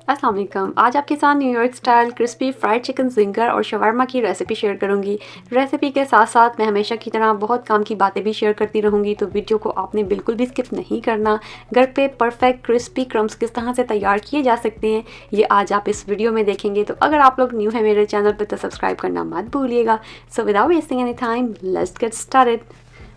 अस्सलाम वालेकुम। आज आपके साथ New York style crispy fried chicken ginger और शवारमा की रेसिपी शेयर करूंगी। रेसिपी के साथ साथ मैं हमेशा की तरह बहुत काम की बातें भी शेयर करती रहूंगी, तो वीडियो को आपने बिल्कुल भी स्किप नहीं करना। घर पे परफेक्ट क्रिस्पी क्रम्स किस तरह से तैयार किए जा सकते हैं, ये आज आप इस वीडियो में देखेंगे। तो अगर आप लोग न्यू है मेरे चैनल पर तो सब्सक्राइब करना मत भूलिएगा। So without wasting any time let's get started.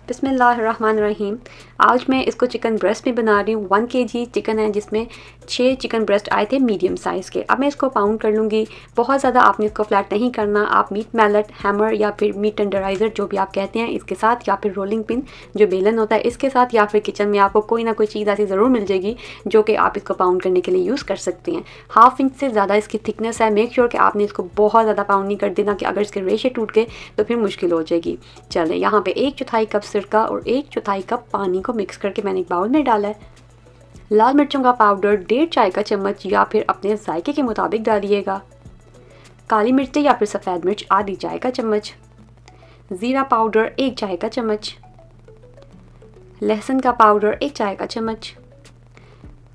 बिस्मिल्लाहिर्रहमानिर्रहीम। आज मैं इसको चिकन ब्रेस्ट में बना रही हूँ। 1 kg चिकन है जिसमें 6 चिकन ब्रेस्ट आए थे मीडियम साइज़ के। अब मैं इसको पाउंड कर लूँगी। बहुत ज़्यादा आपने इसको फ्लैट नहीं करना। आप मीट मैलेट, हैमर या फिर मीट टेंडराइज़र जो भी आप कहते हैं इसके साथ, या फिर रोलिंग पिन जो बेलन होता है इसके साथ, या फिर किचन में आपको कोई ना कोई चीज़ ऐसी ज़रूर मिल जाएगी जो कि आप इसको पाउंड करने के लिए यूज़ कर सकते हैं। 1/2 इंच से ज़्यादा इसकी थिकनेस है। मेक श्योर कि आपने इसको बहुत ज़्यादा पाउंड नहीं कर देना कि अगर इसके रेशे टूट गए तो फिर मुश्किल हो जाएगी। चलें, यहाँ पे 1/4 कप सिरका और 1/4 कप पानी को मिक्स करके मैंने एक बाउल में डाला है। लाल मिर्चों का पाउडर 1.5 चाय का चम्मच या फिर अपने जायके के मुताबिक डालिएगा। काली मिर्च या फिर सफ़ेद मिर्च आधी चाय का चम्मच। ज़ीरा पाउडर 1 चाय का चम्मच। लहसुन का पाउडर 1 चाय का चम्मच।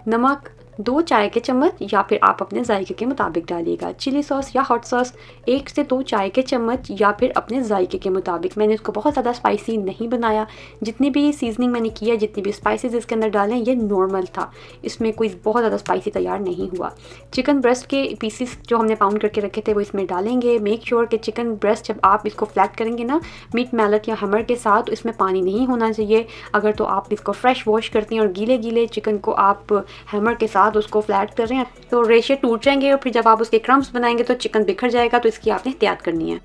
नमक 2 चाय के चम्मच या फिर आप अपने जायके के मुताबिक डालिएगा। चिली सॉस या हॉट सॉस 1 से 2 चाय के चम्मच या फिर अपने जायके के मुताबिक। मैंने इसको बहुत ज़्यादा स्पाइसी नहीं बनाया। जितनी भी सीजनिंग मैंने किया, जितनी भी स्पाइसेस इसके अंदर डालें, ये नॉर्मल था। इसमें कोई बहुत ज़्यादा स्पाइसी तैयार नहीं हुआ। चिकन ब्रेस्ट के पीसीस जो हमने पाउंड करके रखे थे वो इसमें डालेंगे। मेक श्योर कि चिकन ब्रेस्ट जब आप इसको फ्लैट करेंगे ना मीट मैलेट या हैमर के साथ, तो इसमें पानी नहीं होना चाहिए। अगर तो आप इसको फ्रेश वॉश करती हैं और गीले गीले चिकन को आप हैमर के साथ उसको फ्लैट कर रहे हैं तो रेशे टूट जाएंगे और फिर जब आप उसके क्रम्स बनाएंगे तो चिकन बिखर जाएगा। तो इसकी आपने एहतियात करनी है।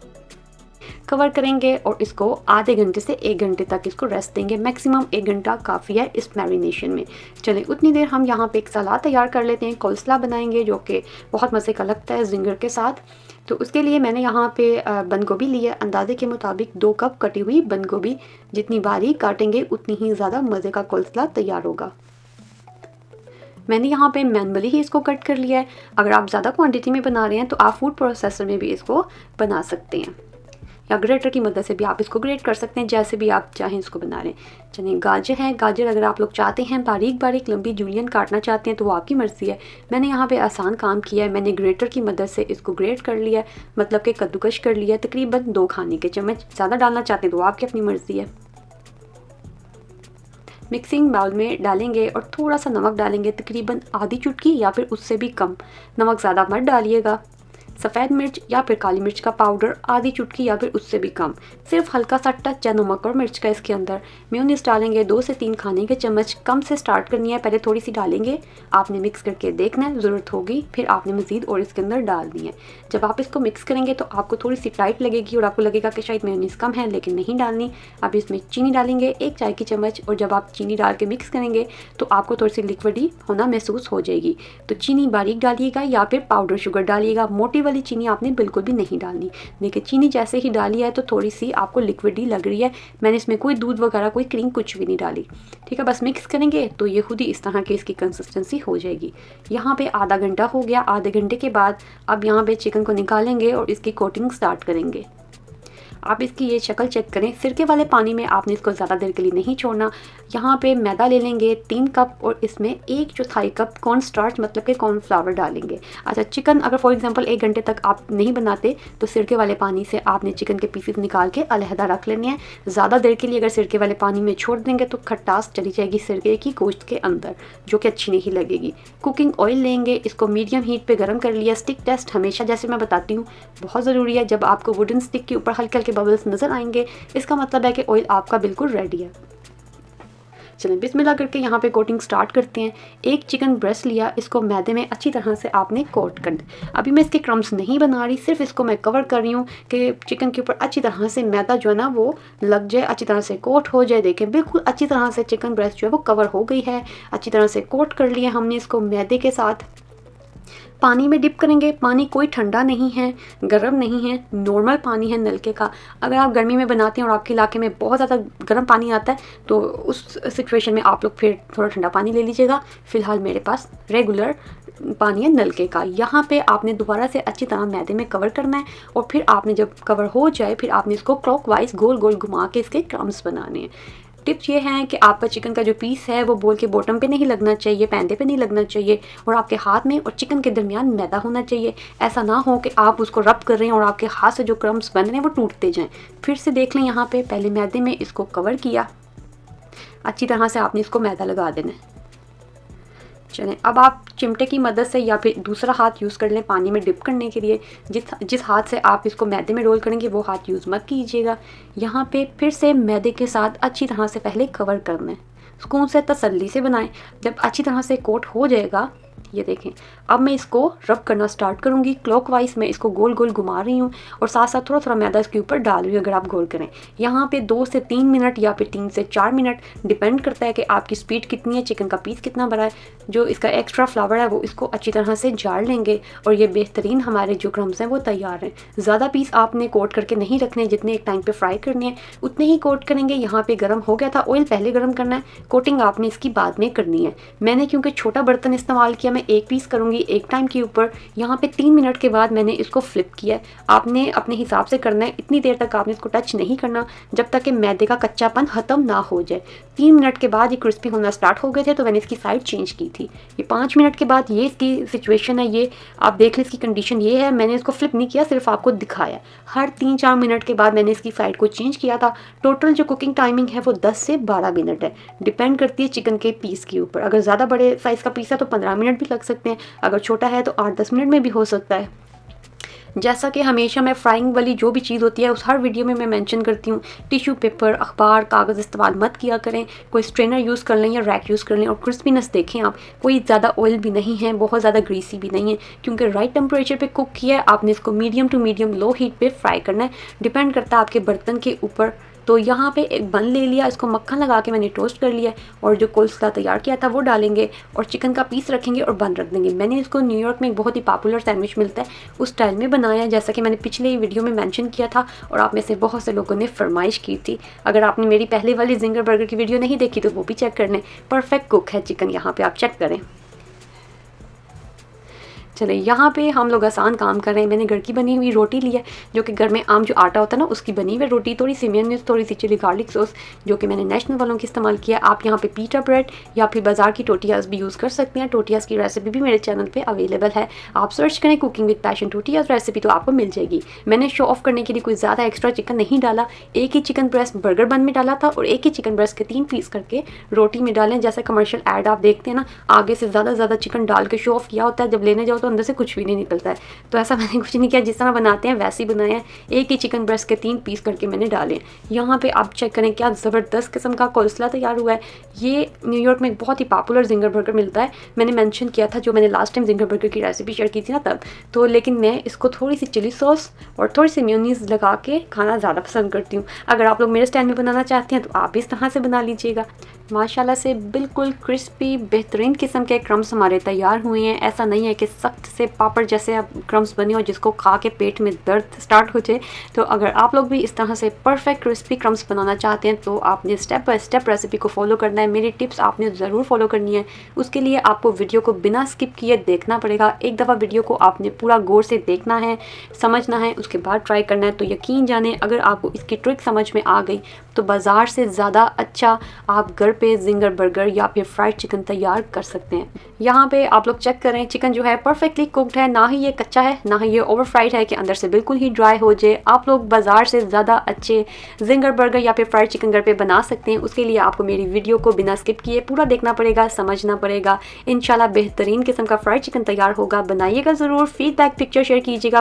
कवर करेंगे और इसको आधे घंटे से 1 घंटे तक इसको रेस्ट देंगे। मैक्सिमम 1 घंटा काफ़ी है इस मैरिनेशन में। चलें, उतनी देर हम यहाँ पे एक सलाद तैयार कर लेते हैं। कोल्स्ला बनाएंगे जो कि बहुत मज़े का लगता है जिंगर के साथ। तो उसके लिए मैंने यहाँ पे बंद गोभी ली है। अंदाजे के मुताबिक 2 कप कटी हुई बंद गोभी। जितनी बारीक काटेंगे उतनी ही ज़्यादा मज़े का कोल्स्ला तैयार होगा। मैंने यहाँ पे मैनुअली ही इसको कट कर लिया है। अगर आप ज़्यादा क्वांटिटी में बना रहे हैं तो आप फूड प्रोसेसर में भी इसको बना सकते हैं, या ग्रेटर की मदद से भी आप इसको ग्रेट कर सकते हैं, जैसे भी आप चाहें इसको बना लें। चलिए, गाजर है। गाजर अगर आप लोग चाहते हैं बारीक बारीक लंबी जूलियन काटना चाहते हैं तो वो आपकी मर्ज़ी है। मैंने यहाँ पे आसान काम किया है। मैंने ग्रेटर की मदद से इसको ग्रेट कर लिया है, मतलब कि कद्दूकश कर लिया है। तकरीबन 2 खाने के चम्मच। ज़्यादा डालना चाहते हैं तो आपकी अपनी मर्ज़ी है। मिक्सिंग बाउल में डालेंगे और थोड़ा सा नमक डालेंगे, तकरीबन आधी चुटकी या फिर उससे भी कम। नमक ज़्यादा मत डालिएगा। सफ़ेद मिर्च या फिर काली मिर्च का पाउडर आधी चुटकी या फिर उससे भी कम। सिर्फ हल्का सा टच है नमक और मिर्च का इसके अंदर। मेयोनीज डालेंगे 2 से 3 खाने के चम्मच। कम से स्टार्ट करनी है, पहले थोड़ी सी डालेंगे। आपने मिक्स करके देखना है, ज़रूरत होगी फिर आपने मज़ीद और इसके अंदर डालनी है। जब आप इसको मिक्स करेंगे तो आपको थोड़ी सी टाइट लगेगी और आपको लगेगा कि शायद मेयोनीज कम है, लेकिन नहीं डालनी। अब इसमें चीनी डालेंगे 1 चाय की चम्मच। और जब आप चीनी डाल के मिक्स करेंगे तो आपको थोड़ी सी लिक्विडी होना महसूस हो जाएगी। तो चीनी बारीक डालिएगा या फिर पाउडर शुगर डालिएगा। मोटी वाली चीनी आपने बिल्कुल भी नहीं डालनी। देखिए, चीनी जैसे ही डाली है तो थोड़ी सी आपको लिक्विडी लग रही है। मैंने इसमें कोई दूध वगैरह, कोई क्रीम कुछ भी नहीं डाली। ठीक है, बस मिक्स करेंगे तो ये खुद ही इस तरह की इसकी कंसिस्टेंसी हो जाएगी। यहाँ पे आधा घंटा हो गया। आधे घंटे के बाद अब यहाँ पे चिकन को निकालेंगे और इसकी कोटिंग स्टार्ट करेंगे। आप इसकी ये शक्ल चेक करें। सिरके वाले पानी में आपने इसको ज़्यादा देर के लिए नहीं छोड़ना। यहाँ पे मैदा ले लेंगे 3 कप और इसमें 1/4 कप कॉर्न स्टार्च, मतलब कि कॉर्नफ्लावर डालेंगे। अच्छा, चिकन अगर फॉर एग्जांपल 1 घंटे तक आप नहीं बनाते तो सिरके वाले पानी से आपने चिकन के पीसेस निकाल के अलहदा रख लेने हैं। ज़्यादा देर के लिए अगर सिरके वाले पानी में छोड़ देंगे तो खटास चली जाएगी सिरके की गोश्त के अंदर, जो कि अच्छी नहीं लगेगी। कुकिंग ऑयल लेंगे, इसको मीडियम हीट पे गर्म कर लिया। स्टिक टेस्ट हमेशा जैसे मैं बताती हूँ बहुत ज़रूरी है। जब आपको वुडन स्टिक के ऊपर हल्के हल्के बबल्स नज़र आएंगे इसका मतलब है कि ऑयल आपका बिल्कुल रेडी है। चलें, बिस्मिल्लाह करके यहाँ पे कोटिंग स्टार्ट करते हैं। 1 चिकन ब्रेस्ट लिया, इसको मैदे में अच्छी तरह से आपने कोट कर दिया। अभी मैं इसके क्रम्स नहीं बना रही, सिर्फ इसको मैं कवर कर रही हूँ कि चिकन के ऊपर अच्छी तरह से मैदा जो है ना वो लग जाए, अच्छी तरह से कोट हो जाए। देखें, बिल्कुल अच्छी तरह से चिकन ब्रेस्ट जो है वो कवर हो गई है। अच्छी तरह से कोट कर लिया हमने इसको मैदे के साथ। पानी में डिप करेंगे। पानी कोई ठंडा नहीं है, गर्म नहीं है, नॉर्मल पानी है नलके का। अगर आप गर्मी में बनाते हैं और आपके इलाके में बहुत ज़्यादा गर्म पानी आता है तो उस सिचुएशन में आप लोग फिर थोड़ा ठंडा पानी ले लीजिएगा। फ़िलहाल मेरे पास रेगुलर पानी है नलके का। यहाँ पे आपने दोबारा से अच्छी तरह मैदे में कवर करना है और फिर आपने जब कवर हो जाए फिर आपने इसको क्लॉकवाइज गोल गोल घुमा के इसके क्रम्स बनाने हैं। टिप्स ये हैं कि आपका चिकन का जो पीस है वो बोल के बॉटम पे नहीं लगना चाहिए, पैंदे पे नहीं लगना चाहिए, और आपके हाथ में और चिकन के दरमियान मैदा होना चाहिए। ऐसा ना हो कि आप उसको रब कर रहे हैं और आपके हाथ से जो क्रम्स बन रहे हैं वो टूटते जाएँ। फिर से देख लें, यहाँ पे पहले मैदे में इसको कवर किया, अच्छी तरह से आपने इसको मैदा लगा देना है। चलें, अब आप चिमटे की मदद से या फिर दूसरा हाथ यूज़ कर लें पानी में डिप करने के लिए। जिस हाथ से आप इसको मैदे में रोल करेंगे वो हाथ यूज़ मत कीजिएगा। यहाँ पे फिर से मैदे के साथ अच्छी तरह से पहले कवर करना है। सुकून से तसल्ली से बनाएं। जब अच्छी तरह से कोट हो जाएगा, ये देखें, अब मैं इसको रब करना स्टार्ट करूँगी। क्लॉकवाइज मैं इसको गोल गोल घुमा रही हूँ और साथ साथ थोड़ा थोड़ा मैदा इसके ऊपर डाल रही हूँ। अगर आप गोल करें, यहाँ पे 2 से 3 मिनट या फिर 3 से 4 मिनट, डिपेंड करता है कि आपकी स्पीड कितनी है, चिकन का पीस कितना बड़ा है। जो इसका एक्स्ट्रा फ्लावर है वो इसको अच्छी तरह से जार लेंगे और ये बेहतरीन हमारे जो क्रम्स हैं वो तैयार हैं। ज़्यादा पीस आपने कोट करके नहीं रखने, जितने एक टाइम पर फ्राई करने हैं उतने ही कोट करेंगे। यहाँ पर गर्म हो गया था, ऑयल पहले गर्म करना है, कोटिंग आपने इसकी बाद में करनी है। मैंने क्योंकि छोटा बर्तन इस्तेमाल किया, मैं एक पीस करूँगी एक टाइम के ऊपर। यहाँ पे 3 मिनट के बाद मैंने इसको फ्लिप किया है। आपने अपने हिसाब से करना है, इतनी देर तक आपने इसको टच नहीं करना जब तक कि मैदे का कच्चापन ख़त्म ना हो जाए। 3 मिनट के बाद ये क्रिस्पी होना स्टार्ट हो गए थे तो मैंने इसकी साइड चेंज की थी। ये 5 मिनट के बाद ये इसकी सिचुएशन है, ये आप देख लें, इसकी कंडीशन ये है। मैंने इसको फ्लिप नहीं किया, सिर्फ आपको दिखाया। हर 3-4 मिनट के बाद मैंने इसकी साइड को चेंज किया था। टोटल जो कुकिंग टाइमिंग है वो 10 से 12 मिनट है, डिपेंड करती है चिकन के पीस के ऊपर। अगर ज़्यादा बड़े साइज़ का पीस है तो 15 मिनट भी लग सकते हैं, अगर छोटा है तो 8-10 मिनट में भी हो सकता है। जैसा कि हमेशा मैं फ्राइंग वाली जो भी चीज़ होती है उस हर वीडियो में मैं मेंशन करती हूँ, टिश्यू पेपर, अखबार, कागज़ इस्तेमाल मत किया करें। कोई स्ट्रेनर यूज़ कर लें या रैक यूज़ कर लें। और क्रिस्पीनेस देखें आप, कोई ज़्यादा ऑयल भी नहीं है, बहुत ज़्यादा ग्रीसी भी नहीं है, क्योंकि राइट टेम्परेचर पे कुक किया है। आपने इसको medium to medium low heat पे फ्राई करना है, डिपेंड करता है आपके बर्तन के ऊपर। तो यहाँ पे एक बन ले लिया, इसको मक्खन लगा के मैंने टोस्ट कर लिया और जो कोल्स्ला तैयार किया था वो डालेंगे और चिकन का पीस रखेंगे और बन रख देंगे। मैंने इसको न्यूयॉर्क में एक बहुत ही पॉपुलर सैंडविच मिलता है उस स्टाइल में बनाया, जैसा कि मैंने पिछले वीडियो में मेंशन किया था और आप में से बहुत से लोगों ने फरमाइश की थी। अगर आपने मेरी पहले वाली जिंगर बर्गर की वीडियो नहीं देखी तो वो भी चेक कर लें। परफेक्ट कुक है चिकन, यहाँ पर आप चेक करें। चले, यहाँ पे हम लोग आसान काम कर रहे हैं। मैंने घर की बनी हुई रोटी ली है, जो कि घर में आम जो आटा होता है ना उसकी बनी हुई रोटी, थोड़ी सी मेयोनीज, थोड़ी सी चिली गार्लिक सॉस, जो कि मैंने नेशनल वालों की इस्तेमाल किया। आप यहाँ पे पीटा ब्रेड या फिर बाजार की टोटियाज़ भी यूज़ कर सकते हैं। टोटियाज़ की रेसिपी भी मेरे चैनल पर अवेलेबल है, आप सर्च करें कुकिंग विद पैशन टोटियाज़ रेसिपी तो आपको मिल जाएगी। मैंने शो ऑफ करने के लिए कोई ज़्यादा एक्स्ट्रा चिकन नहीं डाला, एक ही चिकन ब्रेस्ट बर्गर बन में डाला था और एक ही चिकन ब्रेस्ट के 3 पीस करके रोटी में डालें। जैसा कमर्शियल ऐड आप देखते हैं ना, आगे से ज़्यादा चिकन डाल के शो ऑफ किया होता है, जब लेने जाओ तो अंदर से कुछ भी नहीं निकलता है। तो ऐसा मैंने कुछ नहीं किया, जिस तरह बनाते हैं वैसे ही बनाया है। एक ही चिकन ब्रेस्ट के 3 पीस करके मैंने डाले। यहाँ पे आप चेक करें क्या ज़बरदस्त किस्म का कोल्स्ला तैयार हुआ है। ये न्यूयॉर्क में एक बहुत ही पॉपुलर जिंगर बर्गर मिलता है, मैंने मेंशन किया था जो मैंने लास्ट टाइम जिंगर बर्गर की रेसिपी शेयर की थी ना तब। तो लेकिन मैं इसको थोड़ी सी चिली सॉस और थोड़ी सी मेयोनीज लगा के खाना ज़्यादा पसंद करती हूँ। अगर आप लोग मेरे स्टाइल में बनाना चाहते हैं तो आप इस तरह से बना लीजिएगा। माशाल्लाह से बिल्कुल क्रिस्पी बेहतरीन किस्म के क्रम्स हमारे तैयार हुए हैं। ऐसा नहीं है कि सख्त से पापड़ जैसे आप क्रम्स बने हो जिसको खा के पेट में दर्द स्टार्ट हो जाए। तो अगर आप लोग भी इस तरह से परफेक्ट क्रिस्पी क्रम्स बनाना चाहते हैं तो आपने स्टेप बाय स्टेप रेसिपी को फॉलो करना है। मेरी टिप्स आपने ज़रूर फॉलो करनी है। उसके लिए आपको वीडियो को बिना स्किप किए देखना पड़ेगा। एक दफ़ा वीडियो को आपने पूरा गौर से देखना है, समझना है, उसके बाद ट्राई करना है। तो यकीन जाने अगर आपको इसकी ट्रिक समझ में आ गई तो बाज़ार से ज़्यादा अच्छा आप घर पे जिंगर बर्गर या फिर फ्राइड चिकन तैयार कर सकते हैं। यहाँ पे आप लोग चेक करें, चिकन जो है परफेक्टली कुक्ड है, ना ही ये कच्चा है ना ही ये ओवर फ्राइड है कि अंदर से बिल्कुल ही ड्राई हो जाए। आप लोग बाज़ार से ज़्यादा अच्छे जिंगर बर्गर या फिर फ्राइड चिकन घर पे बना सकते हैं। उसके लिए आपको मेरी वीडियो को बिना स्किप किए पूरा देखना पड़ेगा, समझना पड़ेगा। इंशाल्लाह बेहतरीन किस्म का फ्राइड चिकन तैयार होगा। बनाइएगा ज़रूर, फीडबैक पिक्चर शेयर कीजिएगा।